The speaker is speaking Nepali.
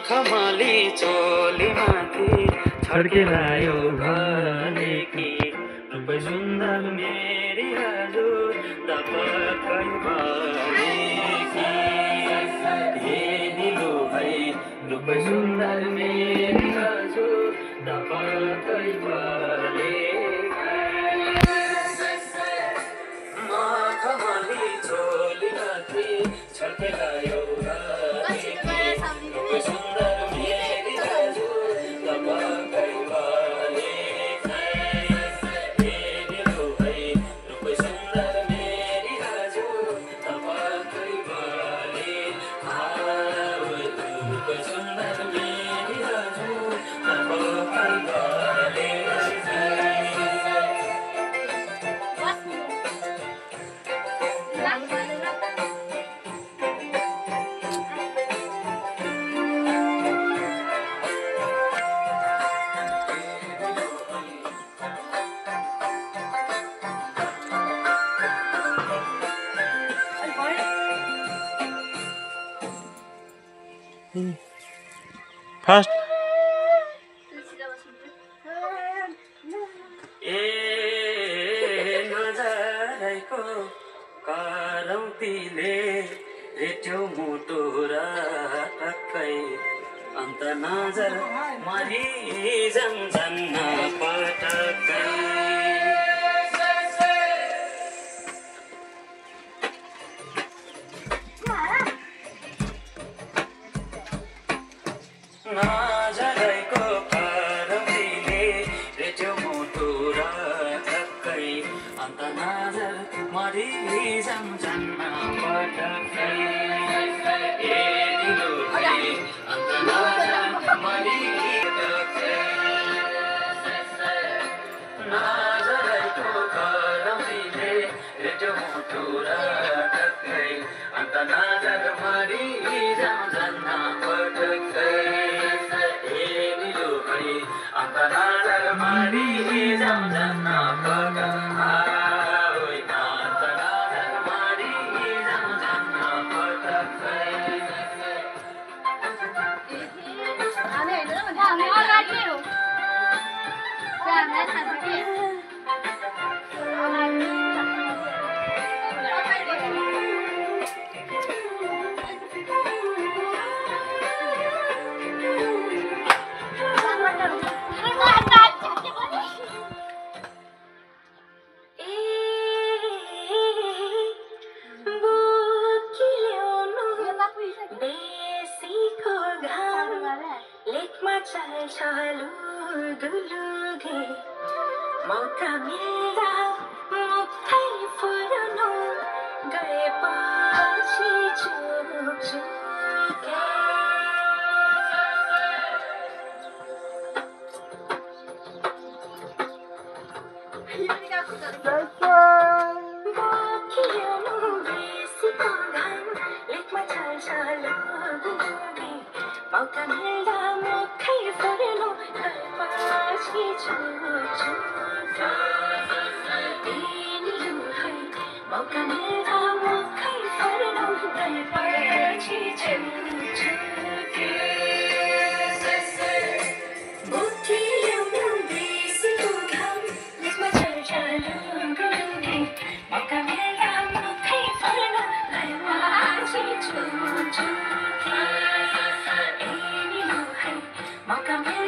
खमाली चोली माथि छड्केलायो भने कि रूप सुन्दर मेरी हजुर तपाईकै भने कि हे दिलो है रूप सुन्दर मेरी हजुर तपाईकै भने खमाली चोली माथि छड्केलायो Fast. नजरको करौतीले रेट्यो मुटु र टक्कै अन्त नजर मरि जन्जन्न पटक्कै नजरको करौतीले रेट्यो मुटु र टक्कै अन्त नजर मरि जन्जन्न पटक्कै ए दिलो है अन्त नजर मरि नजरको करौतीले रेट्यो मुटु र टक्कै अन्त नजर मरि जन्जन्न पटक्कै अन्त नजर मरि जन्जन्न पटक्कै अन्त नजर मरि जन्जन्न पटक्कै मौका मिल्दा मुक्तै फुल्नु गएपछि चुपचुपे मौका मिल्दा मुक्तै फुल्नु गएपछि चुपचुपे मौका मिल्दा मुक्तै फुल्नु गएपछि चुपचुपे बुद्धि ल्याउनु बेसीको घाम लेखमा छर्छल्लुङ्गे मौका मिल्दा मुक्तै फुल्नु गएपछि चुपचुपे मौका मिल्दा